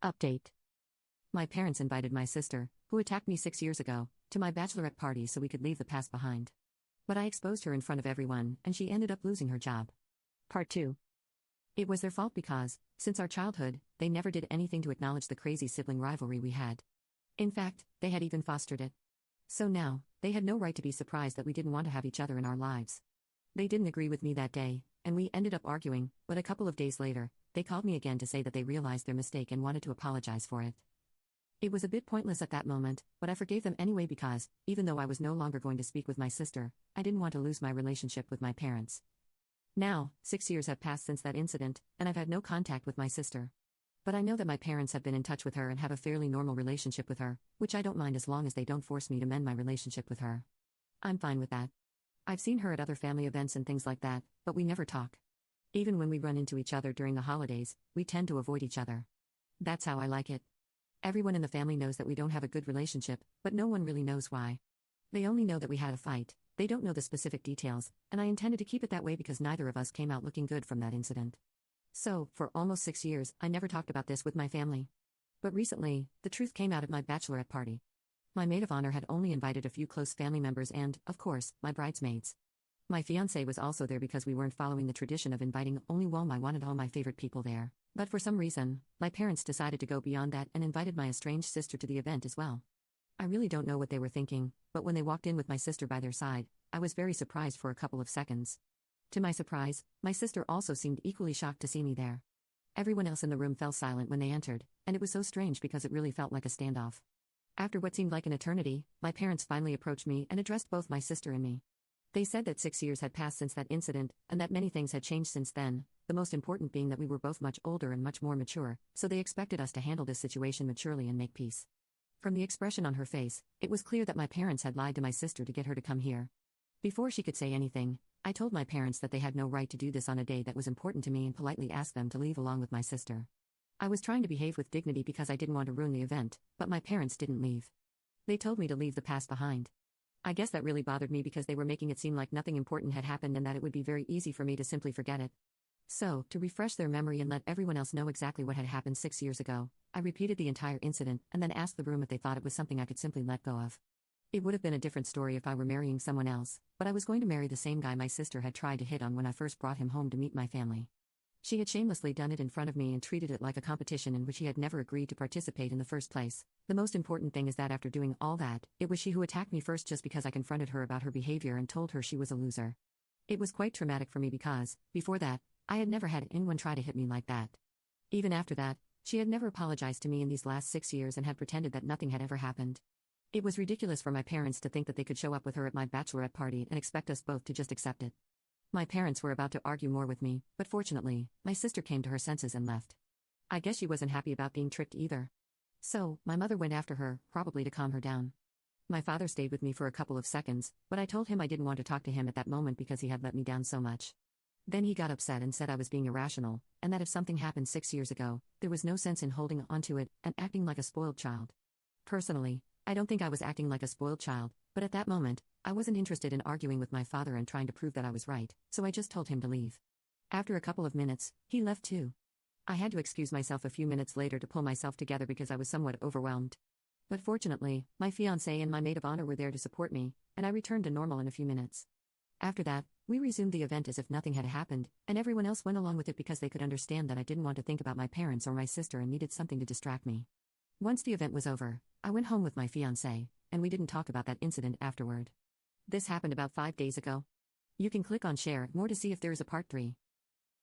Update. My parents invited my sister, who attacked me 6 years ago, to my bachelorette party so we could leave the past behind. But I exposed her in front of everyone, and she ended up losing her job. Part 2. It was their fault because, since our childhood, they never did anything to acknowledge the crazy sibling rivalry we had. In fact, they had even fostered it. So now, they had no right to be surprised that we didn't want to have each other in our lives. They didn't agree with me that day, and we ended up arguing, but a couple of days later, they called me again to say that they realized their mistake and wanted to apologize for it. It was a bit pointless at that moment, but I forgave them anyway because, even though I was no longer going to speak with my sister, I didn't want to lose my relationship with my parents. Now, 6 years have passed since that incident, and I've had no contact with my sister. But I know that my parents have been in touch with her and have a fairly normal relationship with her, which I don't mind as long as they don't force me to mend my relationship with her. I'm fine with that. I've seen her at other family events and things like that, but we never talk. Even when we run into each other during the holidays, we tend to avoid each other. That's how I like it. Everyone in the family knows that we don't have a good relationship, but no one really knows why. They only know that we had a fight, they don't know the specific details, and I intended to keep it that way because neither of us came out looking good from that incident. So, for almost 6 years, I never talked about this with my family. But recently, the truth came out at my bachelorette party. My maid of honor had only invited a few close family members and, of course, my bridesmaids. My fiancé was also there because we weren't following the tradition of inviting only I wanted all my favorite people there. But for some reason, my parents decided to go beyond that and invited my estranged sister to the event as well. I really don't know what they were thinking, but when they walked in with my sister by their side, I was very surprised for a couple of seconds. To my surprise, my sister also seemed equally shocked to see me there. Everyone else in the room fell silent when they entered, and it was so strange because it really felt like a standoff. After what seemed like an eternity, my parents finally approached me and addressed both my sister and me. They said that 6 years had passed since that incident, and that many things had changed since then, the most important being that we were both much older and much more mature, so they expected us to handle this situation maturely and make peace. From the expression on her face, it was clear that my parents had lied to my sister to get her to come here. Before she could say anything, I told my parents that they had no right to do this on a day that was important to me and politely asked them to leave along with my sister. I was trying to behave with dignity because I didn't want to ruin the event, but my parents didn't leave. They told me to leave the past behind. I guess that really bothered me because they were making it seem like nothing important had happened and that it would be very easy for me to simply forget it. So, to refresh their memory and let everyone else know exactly what had happened 6 years ago, I repeated the entire incident and then asked the room if they thought it was something I could simply let go of. It would have been a different story if I were marrying someone else, but I was going to marry the same guy my sister had tried to hit on when I first brought him home to meet my family. She had shamelessly done it in front of me and treated it like a competition in which he had never agreed to participate in the first place. The most important thing is that after doing all that, it was she who attacked me first just because I confronted her about her behavior and told her she was a loser. It was quite traumatic for me because, before that, I had never had anyone try to hit me like that. Even after that, she had never apologized to me in these last 6 years and had pretended that nothing had ever happened. It was ridiculous for my parents to think that they could show up with her at my bachelorette party and expect us both to just accept it. My parents were about to argue more with me, but fortunately, my sister came to her senses and left. I guess she wasn't happy about being tricked either. So, my mother went after her, probably to calm her down. My father stayed with me for a couple of seconds, but I told him I didn't want to talk to him at that moment because he had let me down so much. Then he got upset and said I was being irrational, and that if something happened 6 years ago, there was no sense in holding on to it and acting like a spoiled child. Personally, I don't think I was acting like a spoiled child, but at that moment, I wasn't interested in arguing with my father and trying to prove that I was right, so I just told him to leave. After a couple of minutes, he left too. I had to excuse myself a few minutes later to pull myself together because I was somewhat overwhelmed. But fortunately, my fiancé and my maid of honor were there to support me, and I returned to normal in a few minutes. After that, we resumed the event as if nothing had happened, and everyone else went along with it because they could understand that I didn't want to think about my parents or my sister and needed something to distract me. Once the event was over, I went home with my fiancé, and we didn't talk about that incident afterward. This happened about 5 days ago. You can click on Share More to see if there is a part 3.